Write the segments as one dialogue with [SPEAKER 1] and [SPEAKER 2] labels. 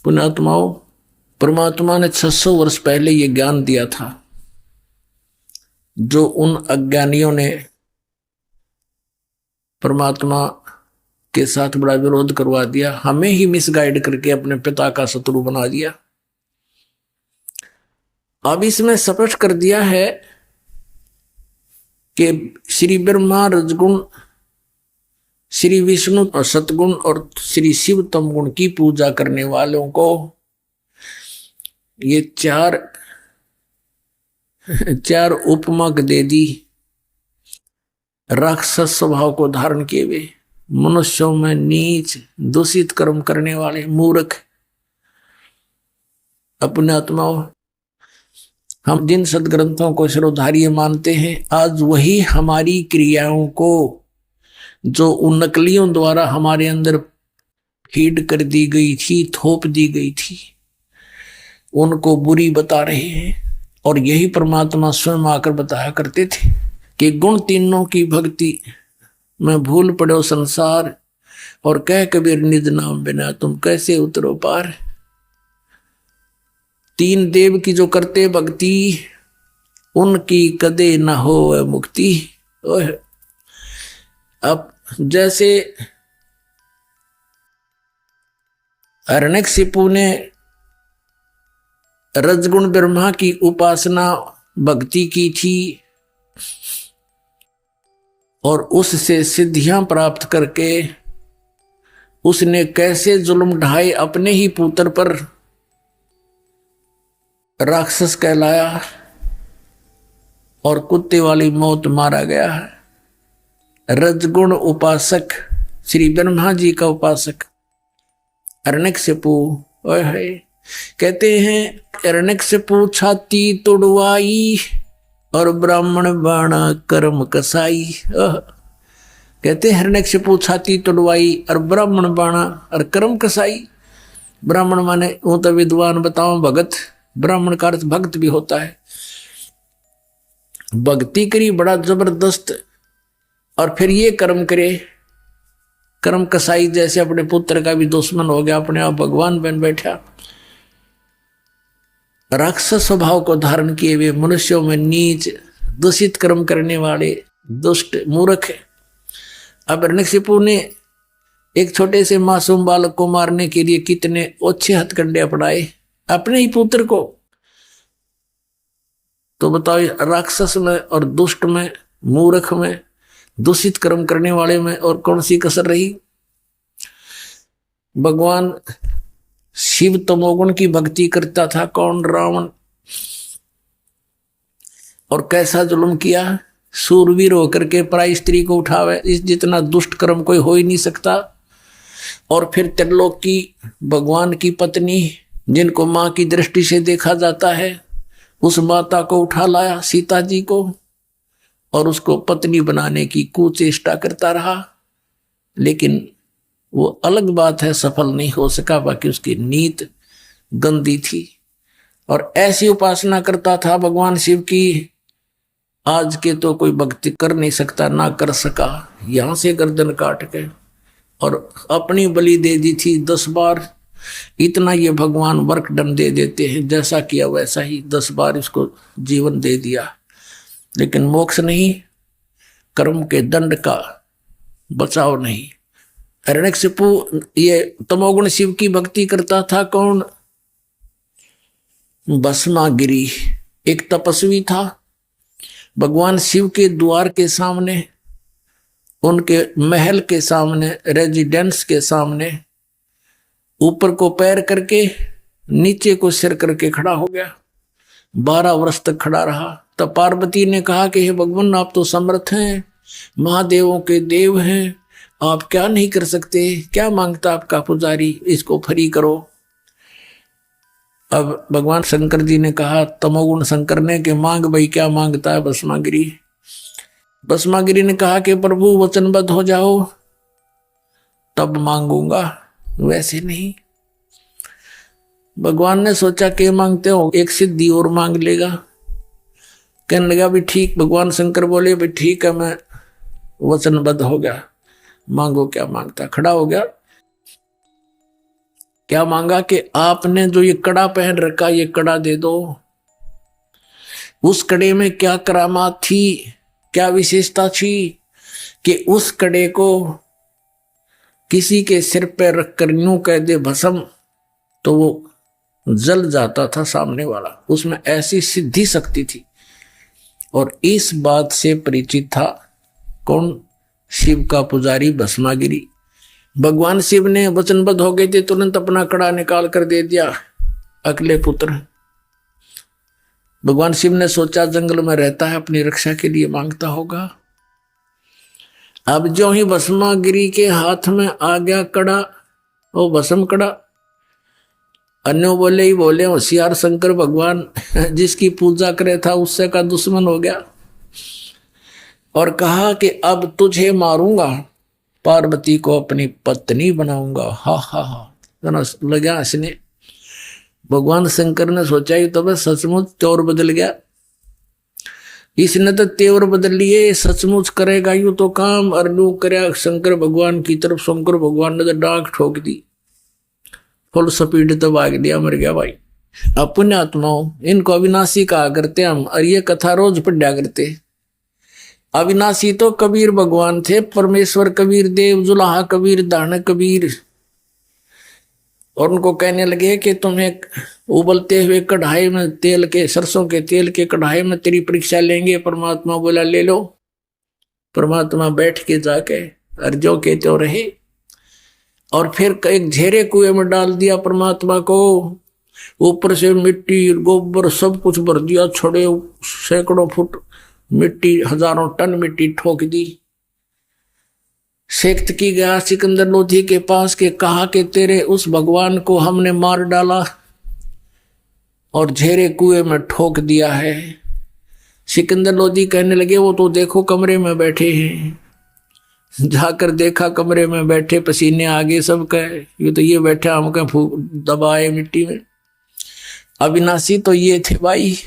[SPEAKER 1] पुण्यात्माओं, परमात्मा ने 600 वर्ष पहले ये ज्ञान दिया था, जो उन अज्ञानियों ने परमात्मा के साथ बड़ा विरोध करवा दिया, हमें ही मिसगाइड करके अपने पिता का शत्रु बना दिया। अब इसमें स्पष्ट कर दिया है कि श्री ब्रह्मा रजगुण, श्री विष्णु और सतगुण और श्री शिव तम गुण की पूजा करने वालों को ये चार उपमा दे दी। राक्षस स्वभाव को धारण किए हुए, मनुष्यों में नीच दूषित कर्म करने वाले मूर्ख। अपने आत्माओं, हम जिन सदग्रंथों को शिरोधार्य मानते हैं, आज वही हमारी क्रियाओं को जो उन नकलियों द्वारा हमारे अंदर फीड कर दी गई थी, थोप दी गई थी, उनको बुरी बता रहे हैं। और यही परमात्मा स्वयं आकर बताया करते थे कि गुण तीनों की भक्ति में भूल पड़ो संसार, और कह कबीर निज नाम बिना तुम कैसे उतरो पार। तीन देव की जो करते भक्ति, उनकी कदे न हो मुक्ति। अब जैसे हिरण्यकशिपु ने रजगुण ब्रह्मा की उपासना भक्ति की थी और उससे सिद्धियां प्राप्त करके उसने कैसे जुल्म ढाए अपने ही पुत्र पर, राक्षस कहलाया और कुत्ते वाली मौत मारा गया है। रजगुण उपासक श्री ब्रह्मा जी का उपासक हिरण्यकशिपु कहते हैं, हिरण्यकशिपु छाती तुड़वाई और ब्राह्मण बाणा कर्म कसाई। कहते हैं हिरण्यकशिपु छाती तुड़वाई और ब्राह्मण बाणा और कर्म कसाई। ब्राह्मण माने वो तो विद्वान, बताओ भगत, ब्राह्मण का अर्थ भक्त भी होता है। भक्ति करी बड़ा जबरदस्त और फिर ये कर्म करे, कर्म कसाई जैसे अपने पुत्र का भी दुश्मन हो गया, अपने आप भगवान बन बैठा। राक्षस स्वभाव को धारण किए हुए मनुष्यों में नीच दूषित कर्म करने वाले दुष्ट मूर्ख। अब हिरण्यकशिपु ने एक छोटे से मासूम बालक को मारने के लिए कितने ओछे हथकंडे अपनाए अपने ही पुत्र को। तो बताओ, राक्षस में और दुष्ट में, मूर्ख में, दूषित कर्म करने वाले में और कौन सी कसर रही। भगवान शिव तमोगुण की भक्ति करता था कौन? रावण। और कैसा जुल्म किया, सूरवीर होकर के पराई स्त्री को उठावे, इस जितना दुष्ट कर्म कोई हो ही नहीं सकता। और फिर त्रिलोक की भगवान की पत्नी, जिनको मां की दृष्टि से देखा जाता है, उस माता को उठा लाया, सीता जी को, और उसको पत्नी बनाने की कुचेष्टा करता रहा। लेकिन वो अलग बात है, सफल नहीं हो सका, बाकी उसकी नीत गंदी थी। और ऐसी उपासना करता था भगवान शिव की, आज के तो कोई भक्ति कर नहीं सकता, ना कर सका। यहां से गर्दन काट के और अपनी बलि दे दी थी 10 बार। इतना ये भगवान वर्क दंड दे देते हैं, जैसा किया वैसा ही 10 बार इसको जीवन दे दिया। लेकिन मोक्ष नहीं, कर्म के दंड का बचाव नहीं। हिरण्यकशिपु ये तमोगुण शिव की भक्ति करता था कौन? भस्मागिरी एक तपस्वी था। भगवान शिव के द्वार के सामने, उनके महल के सामने, रेजिडेंस के सामने ऊपर को पैर करके नीचे को सिर करके खड़ा हो गया। 12 वर्ष तक खड़ा रहा। तब पार्वती ने कहा कि हे भगवान, आप तो समर्थ हैं, महादेवों के देव हैं, आप क्या नहीं कर सकते? क्या मांगता आपका पुजारी, इसको फ्री करो। अब भगवान शंकर जी ने कहा, तमोगुण शंकर ने, कि मांग भाई, क्या मांगता है भस्मागिरी? भस्मागिरी ने कहा कि प्रभु वचनबद्ध हो जाओ तब मांगूंगा, वैसे नहीं। भगवान ने सोचा कि मांगते हो, एक सिद्धि और मांग लेगा। कहने लगा भी ठीक। भगवान शंकर बोले भी ठीक है, मैं वचनबद्ध हो गया, मांगो क्या मांगता। खड़ा हो गया। क्या मांगा कि आपने जो ये कड़ा पहन रखा ये कड़ा दे दो। उस कड़े में क्या करामात थी, क्या विशेषता थी कि उस कड़े को किसी के सिर पर रखकर यूं कह दे भस्म तो वो जल जाता था सामने वाला, उसमें ऐसी सिद्धि शक्ति थी। और इस बात से परिचित था कौन? शिव का पुजारी भस्मागिरी। भगवान शिव ने वचनबद्ध हो गए थे, तुरंत अपना कड़ा निकाल कर दे दिया अगले पुत्र। भगवान शिव ने सोचा जंगल में रहता है, अपनी रक्षा के लिए मांगता होगा। अब जो ही भस्मागिरी के हाथ में आ गया कड़ा, वो भस्म कड़ा, अन्य बोले ही बोले होशियार शंकर भगवान जिसकी पूजा करे था उससे का दुश्मन हो गया, और कहा कि अब तुझे मारूंगा, पार्वती को अपनी पत्नी बनाऊंगा। हा हा हा लगा हंसने। भगवान शंकर ने सोचा ही तो बस सचमुच चोर बदल गया, इसने तो तेवर बदल लिए, सचमुच करेगा यूं तो काम। और यूं करे शंकर भगवान की तरफ, शंकर भगवान ने तो डांक ठोक दी, फुल स्पीड तो भाग दिया, मर गया भाई। अब पुण्यात्माओं, इनको अविनाशी कहा करते हम, और ये कथा रोज पढ़ा करते। अविनाशी तो कबीर भगवान थे, परमेश्वर कबीर देव, जुलाहा कबीर, दान कबीर। और उनको कहने लगे कि तुम्हें उबलते हुए कढ़ाई में तेल के, सरसों के तेल के कढ़ाई में तेरी परीक्षा लेंगे। परमात्मा बोला ले लो। परमात्मा बैठ के जाके और जो कहते हो रहे, और फिर एक झेरे कुएं में डाल दिया परमात्मा को, ऊपर से मिट्टी गोबर सब कुछ भर दिया, छोड़े सैकड़ों फुट मिट्टी, हजारों टन मिट्टी ठोक दी। सेक्त की गया सिकंदर लोधी के पास के, कहा कि तेरे उस भगवान को हमने मार डाला और झेरे कुएं में ठोक दिया है। सिकंदर लोधी कहने लगे वो तो देखो कमरे में बैठे हैं। जाकर देखा कमरे में बैठे, पसीने आगे सब कहे ये तो ये बैठा, हम कहें दबाए मिट्टी में। अविनाशी तो ये थे भाई,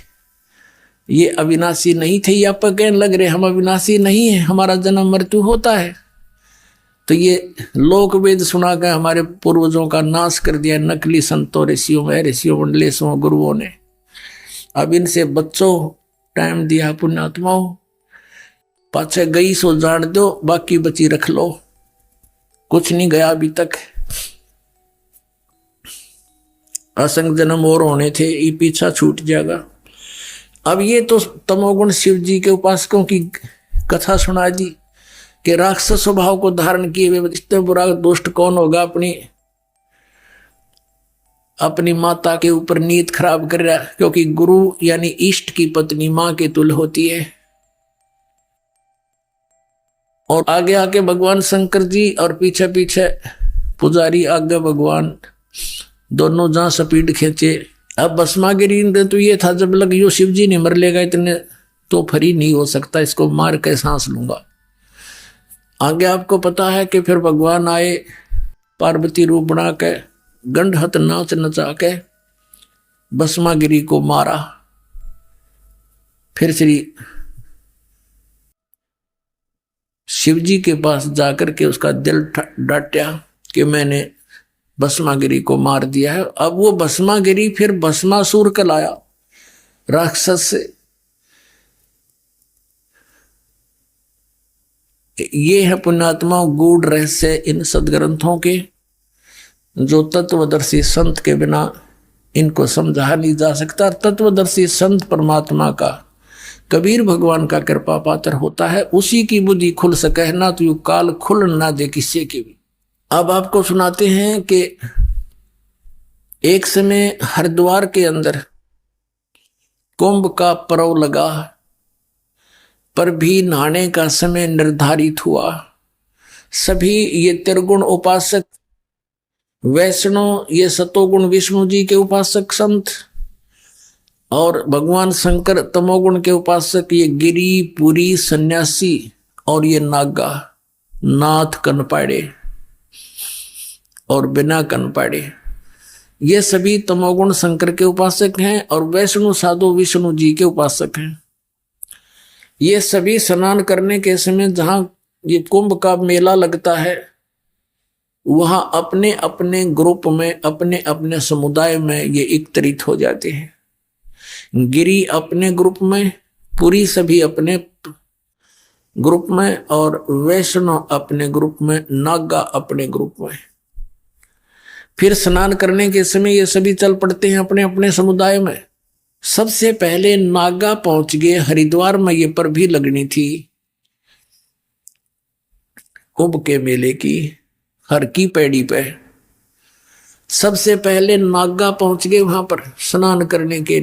[SPEAKER 1] ये अविनाशी नहीं थे। ये आप कहने लग रहे हम अविनाशी नहीं है, हमारा जन्म मृत्यु होता है। तो ये लोक वेद सुना कर हमारे पूर्वजों का नाश कर दिया नकली संतों, ऋषियों में, ऋषियों मंडलेशों, गुरुओं ने। अब इनसे बच्चों टाइम दिया पुण्यात्माओं, पाछे गई सो जान दो, बाकी बची रख लो, कुछ नहीं गया अभी तक। असंग जन्म और होने थे, ये पीछा छूट जाएगा। अब ये तो तमोगुण शिव जी के उपासकों की कथा सुना दी कि राक्षस स्वभाव को धारण किए हुए इतने बुरा दुष्ट कौन होगा, अपनी माता के ऊपर नीयत खराब कर रहा, क्योंकि गुरु यानी इष्ट की पत्नी मां के तुल्य होती है। और आगे आके भगवान शंकर जी और पीछे पीछे पुजारी, आगे भगवान, दोनों जहां स्पीड खींचे। अब भस्मागिरी ने तो ये था जब लग यो शिव जी नहीं मर लेगा इतने तो फरी नहीं हो सकता, इसको मार के सांस लूंगा। आगे आपको पता है कि फिर भगवान आए पार्वती रूप बना के, गंडहत नाच नचा के भस्मागिरी को मारा। फिर श्री शिव जी के पास जाकर के उसका दिल डांटा कि मैंने भस्मागिरी को मार दिया है। अब वो भस्मागिरी फिर भस्मासुर कहलाया, राक्षस से। ये है पुण्यात्मा गूढ़ रहस्य इन सदग्रंथों के, जो तत्वदर्शी संत के बिना इनको समझा नहीं जा सकता। तत्वदर्शी संत परमात्मा का, कबीर भगवान का कृपा पात्र होता है, उसी की बुद्धि खुल सके, ना तो यू काल खुल ना दे किसी की भी। अब आपको सुनाते हैं कि एक समय हरिद्वार के अंदर कुंभ का पर्व लगा, पर भी नहाने का समय निर्धारित हुआ। सभी ये त्रिगुण उपासक वैष्णव, ये सतोगुण विष्णु जी के उपासक संत, और भगवान शंकर तमोगुण के उपासक ये गिरी पुरी सन्यासी, और ये नागा नाथ कनपाड़े और बिना कनपाड़े, ये सभी तमोगुण शंकर के उपासक हैं और वैष्णु साधु विष्णु जी के उपासक हैं। ये सभी स्नान करने के समय जहां ये कुंभ का मेला लगता है, वहां अपने अपने ग्रुप में, अपने अपने समुदाय में ये एकत्रित हो जाते हैं। गिरी अपने ग्रुप में, पुरी सभी अपने ग्रुप में, और वैष्णव अपने ग्रुप में, नागा अपने ग्रुप में। फिर स्नान करने के समय ये सभी चल पड़ते हैं अपने अपने समुदाय में। सबसे पहले नागा पहुंच गए हरिद्वार में। ये पर भी लगनी थी कुंभ के मेले की, हर की पैड़ी पे। सबसे पहले नागा पहुंच गए वहां पर स्नान करने के,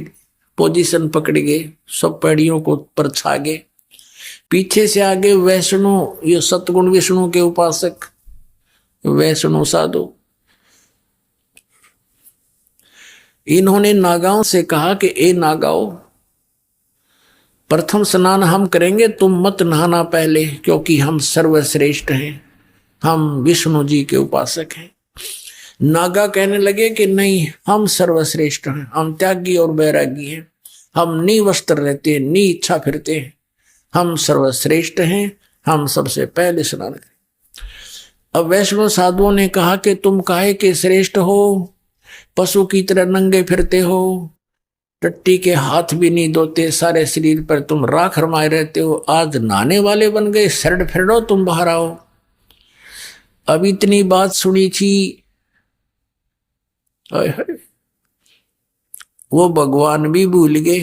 [SPEAKER 1] पोजीशन पकड़ गए, सब पैड़ियों को पर छा गए। पीछे से आगे वैष्णो, ये सतगुण विष्णु के उपासक वैष्णो साधु, इन्होंने नागाओं से कहा कि ए नागाओं, प्रथम स्नान हम करेंगे, तुम मत नहाना पहले, क्योंकि हम सर्वश्रेष्ठ हैं, हम विष्णु जी के उपासक हैं। नागा कहने लगे कि नहीं, हम सर्वश्रेष्ठ हैं, हम त्यागी और बैरागी हैं, हम नी वस्त्र रहते हैं, नी इच्छा फिरते हैं, हम सर्वश्रेष्ठ हैं, हम सबसे पहले स्नान करें। अब वैष्णव साधुओं ने कहा कि तुम काहे के श्रेष्ठ हो, पशु की तरह नंगे फिरते हो, टट्टी के हाथ भी नहीं धोते, सारे शरीर पर तुम राख रमाए रहते हो, आज नहाने वाले बन गए, शरण फिरो, तुम बाहर आओ। अब इतनी बात सुनी थी, वो भगवान भी भूल गए,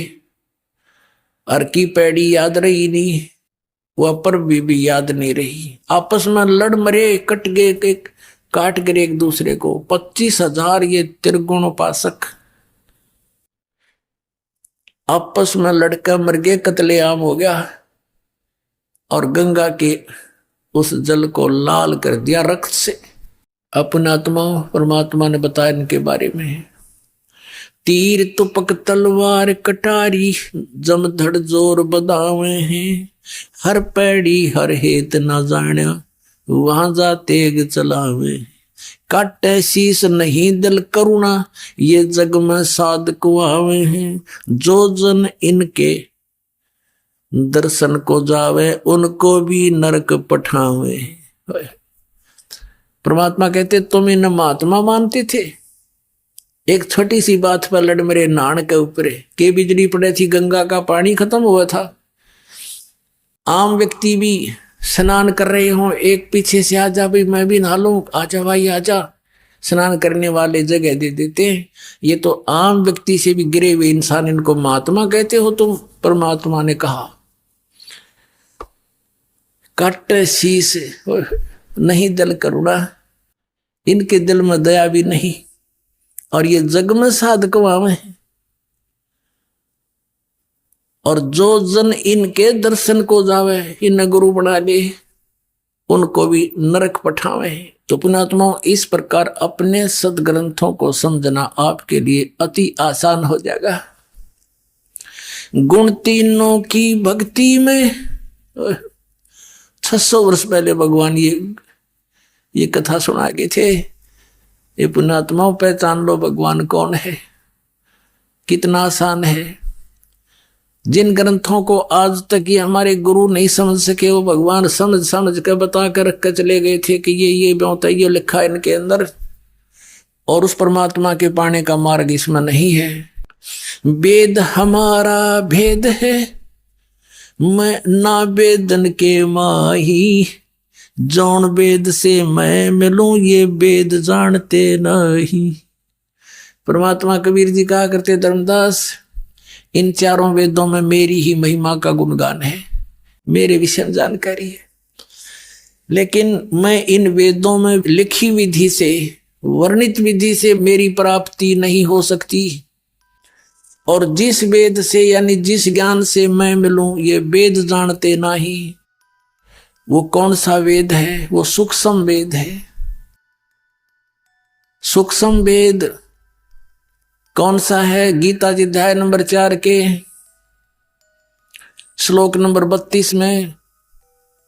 [SPEAKER 1] हर की पैड़ी याद रही नहीं, वह पर भी याद नहीं रही। आपस में लड़ मरे, कट गए, काट गए एक दूसरे को। 25,000 ये त्रिगुण उपासक आपस में लड़का मर गए, कत्लेआम हो गया, और गंगा के उस जल को लाल कर दिया रक्त से। अपने आत्मा परमात्मा ने बताया इनके बारे में, तीर तुपक तलवार कटारी, जमधड़ जोर बदावे हैं, हर पैड़ी हर हेत न जाण्या, वहां जा तेग चलावे, काटे शीस नहीं दिल करुणा, ये जग में साधक आवे हैं, जो जन इनके दर्शन को जावे, उनको भी नरक पठावे। परमात्मा कहते तुम इन महात्मा मानते थे, एक छोटी सी बात पर लड़ मेरे नान के ऊपर के बिजली पड़े थी, गंगा का पानी खत्म हुआ था। आम व्यक्ति भी स्नान कर रहे हो, एक पीछे से आ जा भाई मैं भी नहा लूं, आजा भाई आजा, स्नान करने वाले जगह दे देते हैं। ये तो आम व्यक्ति से भी गिरे हुए इंसान, इनको महात्मा कहते हो तुम। परमात्मा ने कहा कट शीस नहीं दिल करुणा, इनके दिल में दया भी नहीं, और ये जग में साधक वावे हैं, और जो जन इनके दर्शन को जावे, इन गुरु बना ले, उनको भी नरक पठावे। तो पुण्यात्माओं, इस प्रकार अपने सदग्रंथों को समझना आपके लिए अति आसान हो जाएगा। गुण तीनों की भक्ति में 600 वर्ष पहले भगवान ये कथा सुना गए थे। ये पुण्यात्माओं, पहचान लो भगवान कौन है, कितना आसान है। जिन ग्रंथों को आज तक ये हमारे गुरु नहीं समझ सके, वो भगवान समझ समझ कर बता कर रख कर चले गए थे कि ये होता है, ये लिखा है इनके अंदर, और उस परमात्मा के पाने का मार्ग इसमें नहीं है। वेद हमारा भेद है, मैं ना वेदन के माही, जौन वेद से मैं मिलूं, ये वेद जानते नहीं। परमात्मा कबीर जी कहा करते, धर्मदास इन चारों वेदों में मेरी ही महिमा का गुणगान है, मेरे विषय में जानकारी है, लेकिन मैं इन वेदों में लिखी विधि से, वर्णित विधि से मेरी प्राप्ति नहीं हो सकती। और जिस वेद से यानी जिस ज्ञान से मैं मिलूं, ये वेद जानते नहीं। वो कौन सा वेद है? वो सूक्ष्म वेद है। सूक्ष्म वेद कौन सा है? गीता जी अध्याय नंबर 4 के श्लोक नंबर 32 में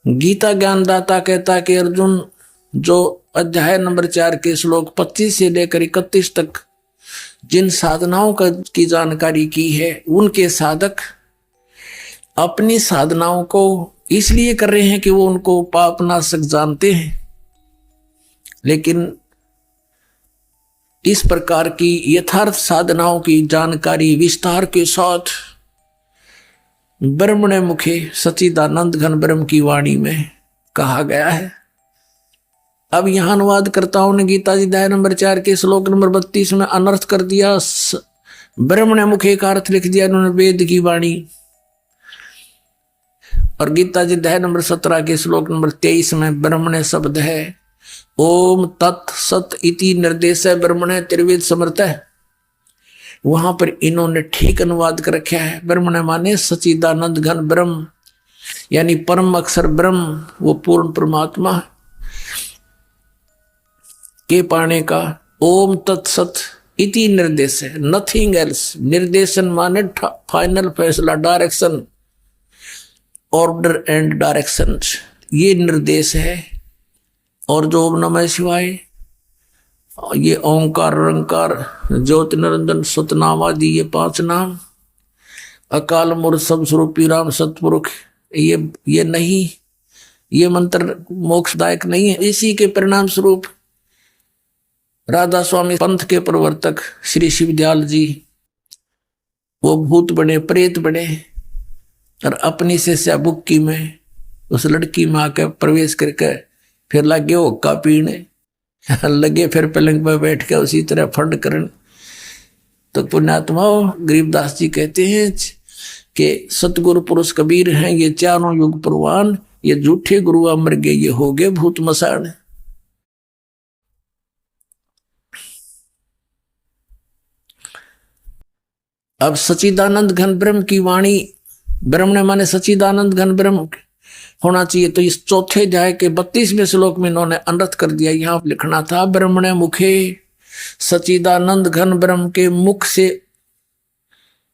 [SPEAKER 1] गीता ज्ञानदाता कहता कि अर्जुन, जो अध्याय नंबर 4 के श्लोक 25 से लेकर 31 तक जिन साधनाओं की जानकारी की है, उनके साधक अपनी साधनाओं को इसलिए कर रहे हैं कि वो उनको पापनाशक जानते हैं। लेकिन इस प्रकार की यथार्थ साधनाओं की जानकारी विस्तार के साथ ब्रह्मणे मुखे सच्चिदानंद घन ब्रह्म की वाणी में कहा गया है। अब यहां अनुवादकर्ताओं ने गीता जी अध्याय नंबर 4 के श्लोक नंबर 32 में अनर्थ कर दिया, ब्रह्मणे मुखे का अर्थ लिख दिया इन्होंने वेद की वाणी। और गीता जी अध्याय नंबर 17 के श्लोक नंबर 23 में ब्रह्मणे शब्द है, ओम तत् सत इति निर्देश है ब्रह्मणे त्रिवेद समर्थ है। वहां पर इन्होंने ठीक अनुवाद कर रखा है, ब्रह्मणे माने सच्चिदानंद घन ब्रह्म, यानी परम अक्षर ब्रह्म, वो पूर्ण परमात्मा के पाने का ओम तत्सत इति निर्देश है, नथिंग एल्स। निर्देशन माने फाइनल फैसला, डायरेक्शन, ऑर्डर एंड डायरेक्शन, ये निर्देश है। और जो ओम नमः शिवाय, ये ओंकार रंकार ज्योति निरंजन सतनामादि, ये 5 नाम, अकाल मूर्त सब स्वरूपी राम सतपुरुष, ये नहीं, ये मंत्र मोक्षदायक नहीं है। इसी के परिणाम स्वरूप राधा स्वामी पंथ के प्रवर्तक श्री शिवदयाल जी वो भूत बने, प्रेत बने और अपनी से बुक्की में उस लड़की में आकर प्रवेश करके फिर लगे हुक्का पीने, लगे फिर पलंग पर बैठ के उसी तरह फंड करने। तो पुण्यात्माओं गरीबदास जी कहते हैं कि सतगुरु पुरुष कबीर हैं ये चारों युग प्रवान, ये झूठे गुरु अमर गए ये हो गए भूत मसान। अब सच्चिदानंद घन ब्रह्म की वाणी, ब्रह्म ने माने सच्चिदानंद घन ब्रह्म होना चाहिए। तो इस चौथे अध्याय के 32वें श्लोक में इन्होंने अनर्थ कर दिया। यहां लिखना था ब्रह्मणे मुखे, सच्चिदानंद घन ब्रह्म के मुख से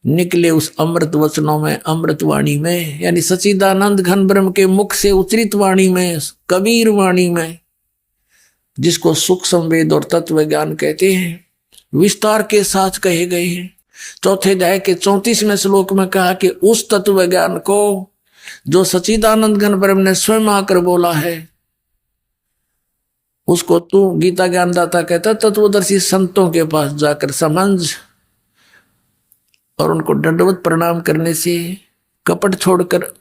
[SPEAKER 1] निकले उस अमृत वचनों में, अमृत वाणी में, यानी सच्चिदानंद घन ब्रह्म के मुख से उच्चरित वाणी में, कबीर वाणी में, जिसको सुख संवेद और तत्व ज्ञान कहते हैं, विस्तार के साथ कहे गए हैं। चौथे अध्याय के 34वें श्लोक में कहा कि उस तत्व ज्ञान को जो सच्चिदानंद घन ब्रह्म ने स्वयं आकर बोला है, उसको तू गीता ज्ञानदाता कहता तत्वदर्शी संतों के पास जाकर समझ और उनको दंडवत प्रणाम करने से, कपट छोड़कर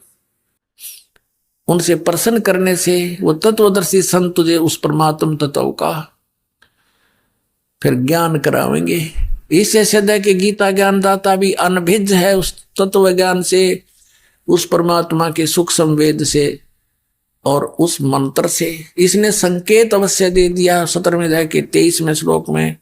[SPEAKER 1] उनसे प्रसन्न करने से वो तत्वदर्शी संत तुझे उस परमात्म तत्व का फिर ज्ञान करावेंगे। इससे सिद्ध है कि गीता ज्ञानदाता भी अनभिज्ज है उस तत्व ज्ञान से, उस परमात्मा के सुख संवेद से और उस मंत्र से। इसने संकेत अवश्य दे दिया 17वें अध्याय के 23वें श्लोक में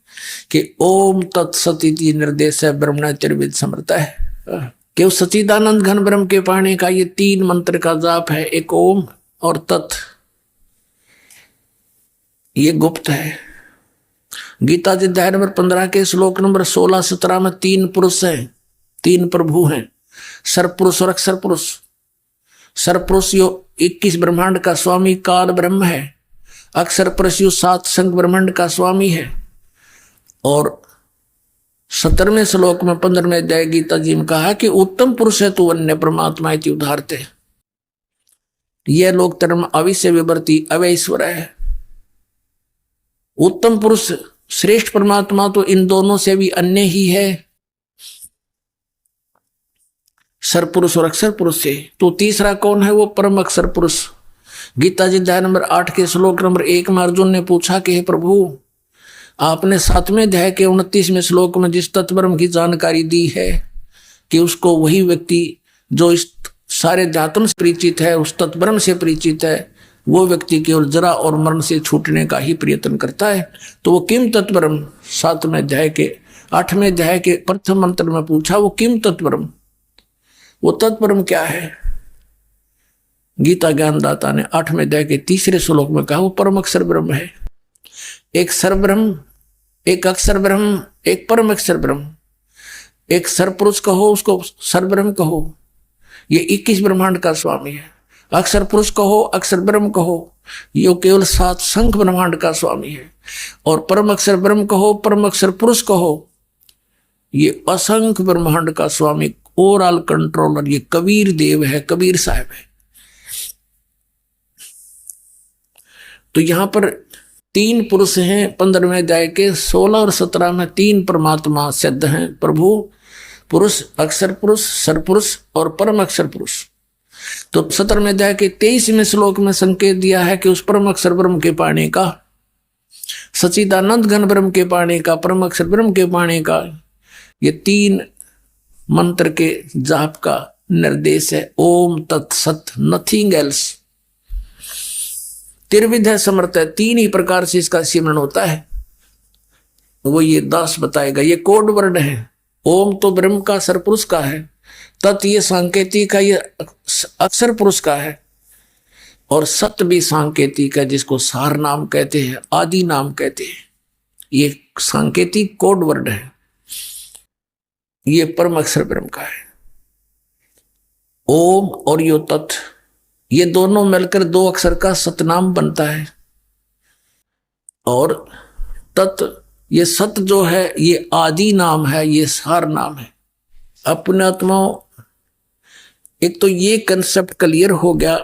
[SPEAKER 1] कि ओम तत्सत इति निर्देश है ब्रह्मणे त्रिविध समर्थ है, कि उस सच्चिदानंद घन ब्रह्म के पाने का ये 3 मंत्र का जाप है, एक ओम और तत्, ये गुप्त है। गीता जी अध्याय नंबर 15 के श्लोक नंबर 16-17 में 3 पुरुष हैं, 3 प्रभु हैं, सरपुरुष और अक्षर पुरुष। सरपुरुष यो 21 ब्रह्मांड का स्वामी काल ब्रह्म है, अक्षर पुरुष यो 7 संग ब्रह्मांड का स्वामी है। और 17वें श्लोक में 15वें अध्याय गीता जी में कहा कि उत्तम पुरुष है तू अन्य परमात्मा इति उदाहरते, यह लोक धर्म अविश्य विवर्ती अवैश्वर है। उत्तम पुरुष श्रेष्ठ परमात्मा तो इन दोनों से भी अन्य ही है, सरपुरुष और अक्षर पुरुष से। तो तीसरा कौन है? वो परम अक्षर पुरुष। गीता जी अध्याय नंबर 8 के श्लोक नंबर 1 में अर्जुन ने पूछा कि हे प्रभु, आपने 7वें अध्याय के 29वें श्लोक में जिस तत्वब्रह्म की जानकारी दी है कि उसको वही व्यक्ति जो इस सारे अध्यात्म से परिचित है, उस तत्वब्रह्म से परिचित है, वो व्यक्ति केवल जरा और मरण से छूटने का ही प्रयत्न करता है। तो वो किम तत्वब्रह्म 7वें अध्याय के 8वें अध्याय के प्रथम मंत्र में पूछा, वो किम तत्वब्रह्म, वो तत्वब्रह्म क्या है? गीता ज्ञानदाता ने 8वें अध्याय के 3रे श्लोक में कहा वो परम अक्षर ब्रह्म है। एक सरब्रह्म, एक अक्षर ब्रह्म, एक परम अक्षर ब्रह्म। एक सरपुरुष कहो उसको सरब्रह्म कहो, ये 21 ब्रह्मांड का स्वामी है। अक्षर पुरुष कहो, अक्षर ब्रह्म कहो, ये केवल 7 संख्य ब्रह्मांड का स्वामी है। और परम अक्षर ब्रह्म कहो, परम अक्षर पुरुष कहो, ये असंख्य ब्रह्मांड का स्वामी, ओवरऑल कंट्रोलर, ये कबीर देव है, कबीर साहब है। तो यहां पर तीन पुरुष हैं 15वें अध्याय के 16 और 17 में, तीन परमात्मा सिद्ध हैं, प्रभु, पुरुष, अक्षर पुरुष, सरपुरुष और परम अक्षर पुरुष। तो 17वें अध्याय के 23वें श्लोक में संकेत दिया है कि उस परम अक्षर ब्रह्म के पाने का, सच्चिदानंद घन ब्रह्म के पाने का, परम अक्षर ब्रह्म के पाने का, ये तीन मंत्र के जाप का निर्देश है। ओम तत्सत, नथिंग एल्स। त्रिविध है, समर्थ है, तीन ही प्रकार से इसका सिमरन होता है, वो ये दास बताएगा। ये कोड वर्ड है। ओम तो ब्रह्म का, सरपुरुष का है, तत् ये सांकेतिक का, ये अक्षर पुरुष का है, और सत्य भी सांकेतिक है, जिसको सार नाम कहते हैं, आदि नाम कहते हैं। ये सांकेतिक कोड वर्ड है, ये परम अक्षर ब्रह्म का है। ओम और यो तत्, ये दोनों मिलकर दो अक्षर का सतनाम बनता है। और तत्, ये सत जो है ये आदि नाम है, ये सार नाम है। अपने आत्माओं, एक तो ये कंसेप्ट क्लियर हो गया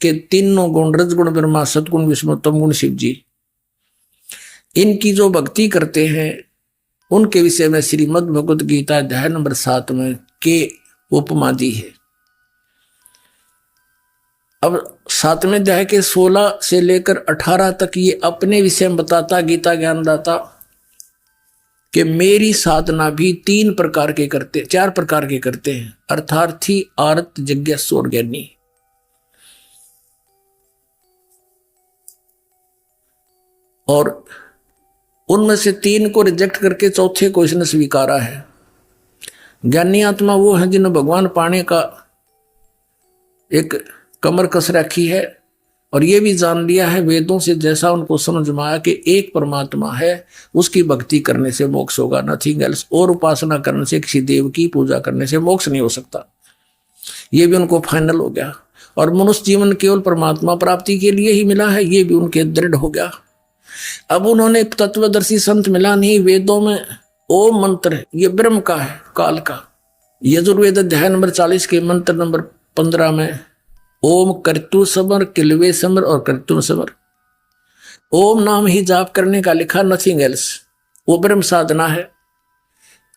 [SPEAKER 1] कि तीनों गुण, रजगुण ब्रह्मा, सतगुण विष्णु, तमगुण शिव जी, इनकी जो भक्ति करते हैं उनके विषय में श्रीमद् भगवत गीता अध्याय नंबर 7 में के उपमा दी है। अब 7वें अध्याय के 16 से लेकर 18 तक ये अपने विषय में बताता गीता ज्ञानदाता कि मेरी साधना भी 3 प्रकार के करते, 4 प्रकार के करते हैं, अर्थार्थी, आर्त, जिज्ञासु और ज्ञानी। और उनमें से 3 को रिजेक्ट करके चौथे को इसने स्वीकारा है। ज्ञानी आत्मा वो है जिन्हें भगवान पाने का एक कमर कस रखी है, और ये भी जान लिया है वेदों से, जैसा उनको समझ में आया कि एक परमात्मा है, उसकी भक्ति करने से मोक्ष होगा, नथिंग एल्स। और उपासना करने से, किसी देव की पूजा करने से मोक्ष नहीं हो सकता। ये भी उनको फाइनल हो गया। और मनुष्य जीवन केवल परमात्मा प्राप्ति के लिए ही मिला है, ये भी उनके दृढ़ हो गया। अब उन्होंने तत्वदर्शी संत मिला नहीं, वेदों में ओम मंत्र है, ये ब्रह्म का है, काल का। यजुर्वेद अध्याय नंबर 40 के मंत्र नंबर 15 में ओम कर्तु समर, किलवे समर और कर्तु समर, ओम नाम ही जाप करने का लिखा, नथिंग एल्स, वो ब्रह्म साधना है।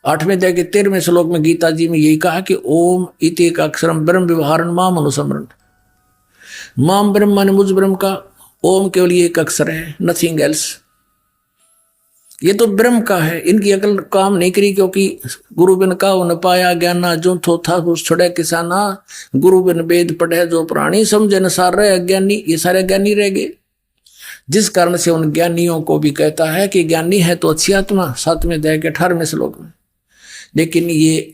[SPEAKER 1] 8वें अध्याय के 13वें श्लोक में गीता जी में यही कहा कि ओम इति एक अक्षरम ब्रह्म व्यवहारण माम अनुसमरण। माम ब्रह्म माने मुझ ब्रह्म का, ओम केवल ये एक अक्षर है, नथिंग एल्स। ये तो ब्रह्म का है, इनकी अकल काम नहीं करी, क्योंकि गुरु बिन का न पाया ज्ञाना, जो थो था उस छोड़े किसाना, गुरु बिन वेद पढ़े जो प्राणी, समझे न सार रहे अज्ञानी, ये सारे ज्ञानी रह गए। जिस कारण से उन ज्ञानियों को भी कहता है कि ज्ञानी है तो अच्छी आत्मा, 7वें अध्याय के 18वें श्लोक में। लेकिन ये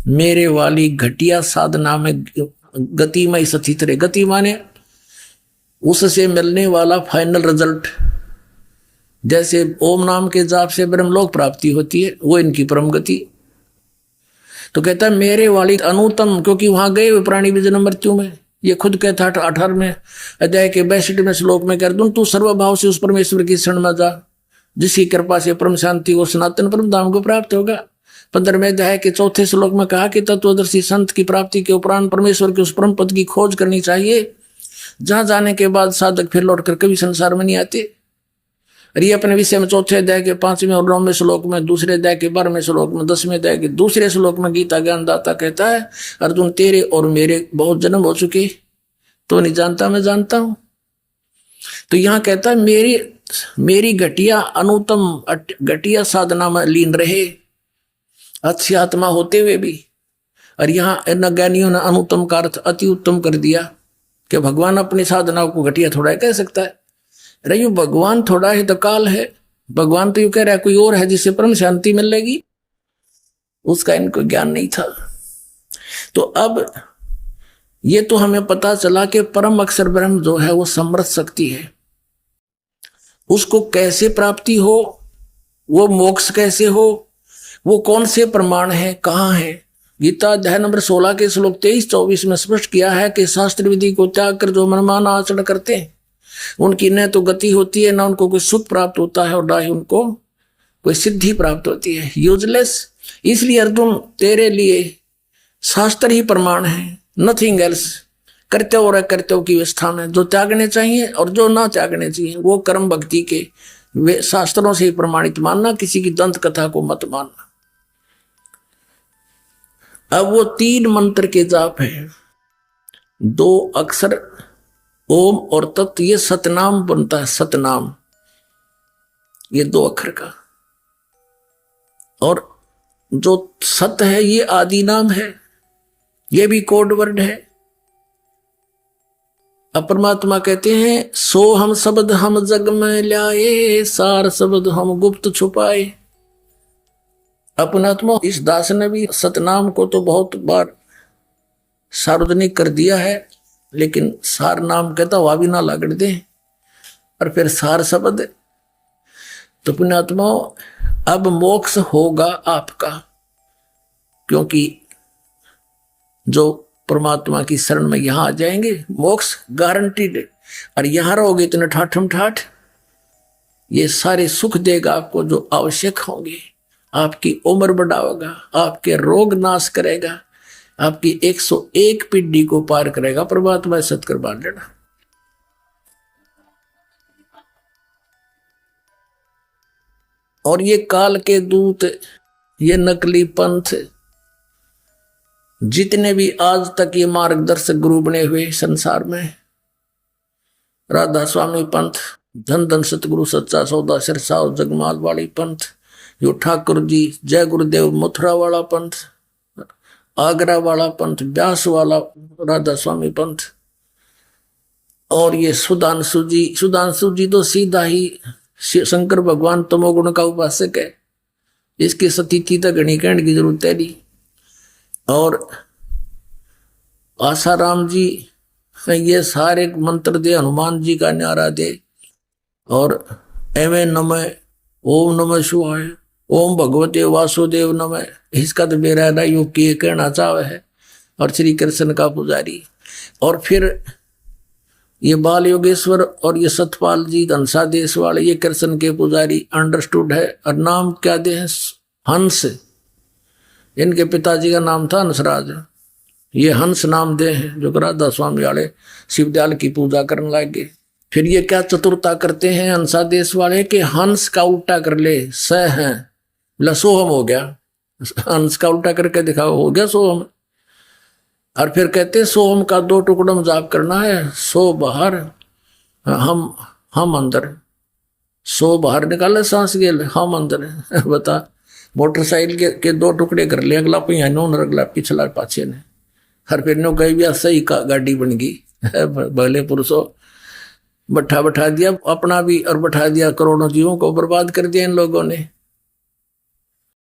[SPEAKER 1] मेरे वाली घटिया साधना में गति में स्थित रहे। गति माने उससे मिलने वाला फाइनल रिजल्ट, जैसे ओम नाम के जाप से ब्रह्मलोक प्राप्ति होती है, वो इनकी परम गति। तो कहता है मेरे वाली अनुतम, क्योंकि वहां गए हुए प्राणी भी जन्म मृत्यु में। ये खुद कहता 18वें अध्याय के 62वें श्लोक में कर दूं, तू सर्वभाव से उस परमेश्वर की शरण में जा, जिसकी कृपा से परम शांति वो सनातन परम धाम को प्राप्त होगा। 15वें अध्याय के 4थे श्लोक में कहा कि तत्वदर्शी संत की प्राप्ति के उपरांत परमेश्वर के उस परम पद की खोज करनी चाहिए, जहां जाने के बाद साधक फिर लौटकर कभी संसार में नहीं आते। और ये अपने विषय में 4थे अध्याय के 5वें और 9वें श्लोक में, 2रे अध्याय के 12वें श्लोक में, 10वें अध्याय के 2रे श्लोक में गीता ज्ञानदाता कहता है, अर्जुन तेरे और मेरे बहुत जन्म हो चुके, तो नहीं जानता, मैं जानता हूं। तो यहां कहता है मेरी घटिया अनुतम घटिया साधना में लीन रहे, अच्छी आत्मा होते हुए भी। और यहाँ इन ज्ञानियों ने अनुतम का अर्थ अति उत्तम कर दिया कि भगवान अपनी साधना को घटिया थोड़ा कह सकता है। अरे यू भगवान थोड़ा है तो काल है। भगवान तो यू कह रहा है कोई और है जिससे परम शांति मिलेगी, उसका इनको ज्ञान नहीं था। तो अब ये तो हमें पता चला कि परम अक्षर ब्रह्म जो है वो समर्थ शक्ति है। उसको कैसे प्राप्ति हो, वो मोक्ष कैसे हो, वो कौन से प्रमाण है, कहाँ है। गीता अध्याय नंबर 16 के श्लोक 23-24 में स्पष्ट किया है कि शास्त्र विधि को त्याग कर जो मनमाना आचरण करते हैं उनकी न तो गति होती है, न उनको कोई सुख प्राप्त होता है, और न ही उनको कोई सिद्धि प्राप्त होती है, यूजलेस। इसलिए अर्जुन तेरे लिए शास्त्र ही प्रमाण है, नथिंग एल्स। कर्तव्य और अकर्तव्य की व्यवस्था में जो त्यागने चाहिए और जो ना त्यागने चाहिए वो कर्म भक्ति के वे शास्त्रों से ही प्रमाणित मानना, किसी की दंत कथा को मत मानना। अब वो 3 मंत्र के जाप है, 2 अक्षर ओम और तत्, ये सतनाम बनता है, सतनाम ये 2 अक्षर का। और जो सत है ये आदि नाम है, ये भी कोड वर्ड है। अब परमात्मा कहते हैं सो हम शब्द हम जग में ल्याए, सार शब्द हम गुप्त छुपाए। अपनात्मा इस दास ने भी सतनाम को तो बहुत बार सार्वजनिक कर दिया है, लेकिन सार नाम कहता हुआ भी ना लागड़ दे, और फिर सार शब्द। तो पुण्यात्मा अब मोक्ष होगा आपका, क्योंकि जो परमात्मा की शरण में यहां आ जाएंगे मोक्ष गारंटीड है। और यहां रहोगे इतने ठाठम ठाठ, ये सारे सुख देगा आपको जो आवश्यक होंगे, आपकी उम्र बढ़ाएगा, आपके रोग नाश करेगा, आपकी 101 पीढ़ी को पार करेगा। परमात्मा सत्कर बांध लेना। और ये काल के दूत, ये नकली पंथ, जितने भी आज तक ये मार्गदर्शक गुरु बने हुए संसार में, राधा स्वामी पंथ, धन धन सतगुरु सच्चा सौदा सिरसाव जगमाल वाली पंथ, यो ठाकुर जी जय गुरुदेव मथुरा वाला पंथ, आगरा वाला पंथ, व्यास वाला राधा स्वामी पंथ, और ये सुधांशु जी तो सीधा ही शंकर भगवान तमोगुण का उपासक है, इसकी सतीथि तक घनी कहने की जरूरत है नहीं। और आसाराम जी, ये सारे मंत्र दे, हनुमान जी का न्यारा दे, और एवे नमः, ओम नमः शिवाय, ओम भगवते वासुदेव नमः, इसका तो मेरा ना योग किए कहना चाहे है। और श्री कृष्ण का पुजारी, और फिर ये बाल योगेश्वर और ये सतपाल जी धनसा देश वाले, ये कृष्ण के पुजारी अंडरस्टूड है। और नाम क्या दे हैं? हंस, इनके पिताजी का नाम था हंसराज, ये हंस नाम दे हैं, जो राधा स्वामी वाले शिवदयाल की पूजा करने लगे। फिर ये क्या चतुरता करते हैं हंसा देश वाले कि हंस का उल्टा कर ले, स है सोहम हो गया, हंस का उल्टा करके दिखाओ, हो गया सोहम। और फिर कहते सोहम का 2 टुकड़ा में जाप करना है, सो बाहर हम अंदर, सो बाहर निकाले सांस गेल, हम अंदर। बता, मोटरसाइकिल के 2 टुकड़े कर ले, अगला पहिया नो अगला पिछला पाछे ने, हर फिर नो गई भी सही का गाड़ी बन गई। भले पुरुषों बैठा दिया अपना भी और बैठा दिया, करोड़ों जीवों को बर्बाद कर दिया इन लोगों ने।